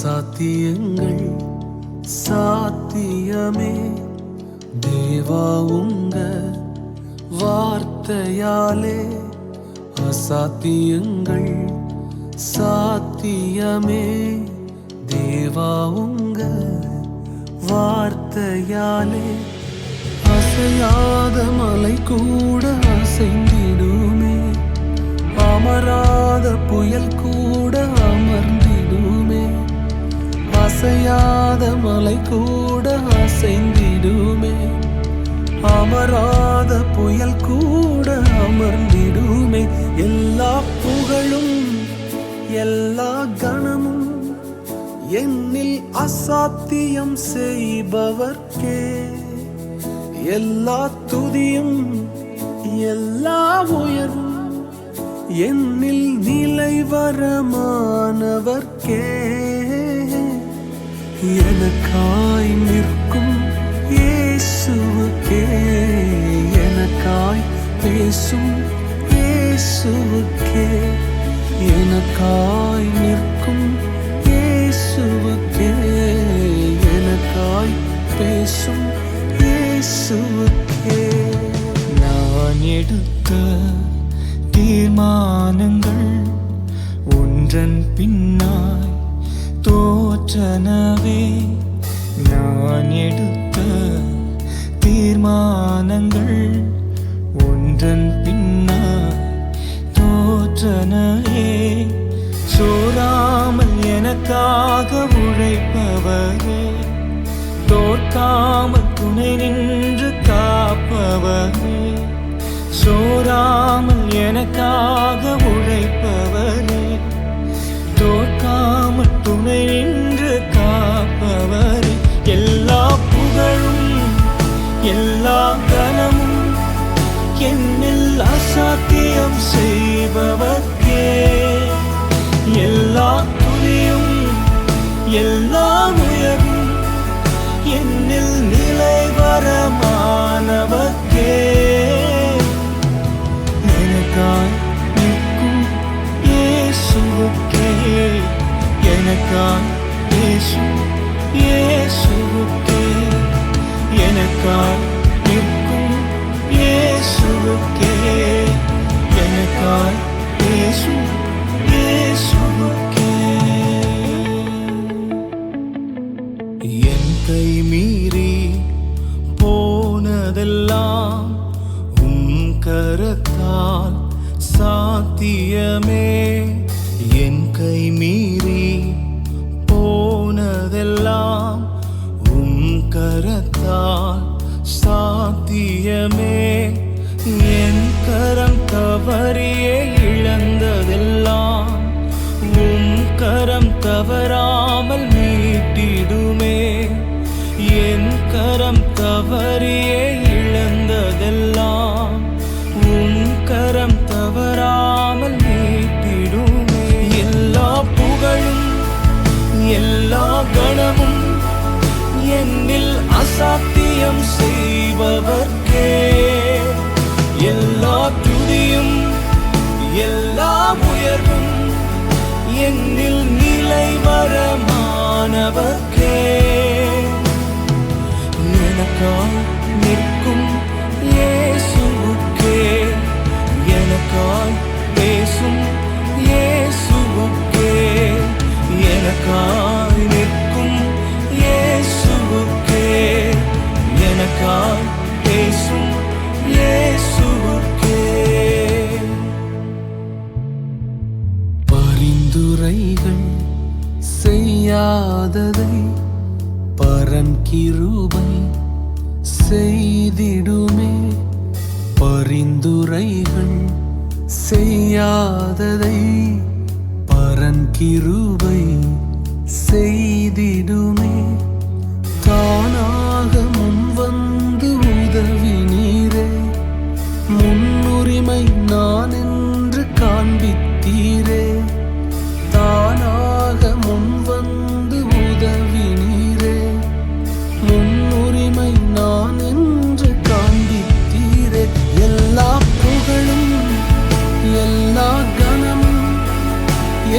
அசாத்தியங்கள் சாத்தியமே. தேவா உங்க வார்த்தையாலே அசாத்தியங்கள் சாத்தியமே. தேவா உங்க வார்த்தையாலே அசையாத மலை கூட அசைந்திடுமே. அமராத புயல் கூட அமர்ந்திடுமே. அசையாத மலை கூட அசைந்திடுமே. அமராத புயல் கூட அமர்ந்திடுமே. எல்லா புகழும் எல்லா கணமும் என்னில் அசாத்தியம் செய்பவர்க்கே. எல்லா துதியும் எல்லா உயர்வும் என்னில் நிலைவரமானவர்க்கே. எனக்காய் நிற்கும் இயேசுவுக்கே, எனக்காய் பேசும் இயேசுவுக்கே, எனக்காய் நிற்கும் இயேசுவுக்கே, எனக்காய் பேசும் இயேசுவுக்கே. நான் எடுத்த தீர்மானங்கள் ஒன்றன் பின்னாய் தோற்றனவே. நான் எடுத்த தீர்மானங்கள் ஒன்றன் பின்னாய் தோற்றனவே. சோராமல் எனக்காக உழைப்பவரே, தோற்காமல் துணை நின்று காப்பவரே. சோராமல் எனக்காக உழைப்பவரே, தோற்காமல் துணை நின்று காப்பவரே. எல்லா புகழும் எல்லா கனமும் என்னில் அசாத்தியம் செய்பவர்க்கே. எல்லா துதியும் எல்லா உயர்வும் என்னில் நிலைவரமானவர்க்கே. எனக்காய் நிற்கும் இயேசுவுக்கே, எனக்காய் பேசும் இயேசுவுக்கே, எனக்காய் நிற்கும் இயேசுவுக்கே, எனக்காய் பேசும் இயேசுவுக்கே. என் கை மீறி போனதெல்லாம் உம் கரத்தால் சாத்தியமே. என் கை மீறி போனதெல்லாம் உம் கரத்தால் சாத்தியமே. என் கரம் தவறியே இழந்ததெல்லாம் உம் கரம் தவறாமல் மீட்டிடுமே. என் கரம் தவறியே இழந்ததெல்லாம் உம் கரம் தவறாமல் மீட்டிடுமே. எல்லா புகழும் எல்லா கணமும் என்னில் அசாத்தியம் செய்பவர்க்கே. எல்லா துதியும் எல்லா உயர்வும் என்னில் நிலைவரமானவர்க்கே. எனக்காய் நிற்கும் இயேசுவுக்கே, எனக்காய் பேசும் இயேசுவுக்கே, எனக்காய் நிற்கும் இயேசுவுக்கே, எனக்காய் பேசும் இயேசுவுக்கே. பரிந்துரைகள் செய்யாததை பரன் கிருபை செய்திடுமே. பரிந்துரைகள் செய்யாததை பரன் கிருபை செய்திடுமே. தானாக முன்வந்து உதவினீரே, முன்னுரிமை நான் என்று காண்பித்தீரே. தானாக முன்வந்து உதவினீரே, முன்னுரிமை நான் என்று காண்பித்தீரே. எல்லா புகழும் எல்லா கணமும்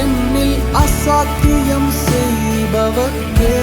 என்னில் அசாத்தியம் நமக்கே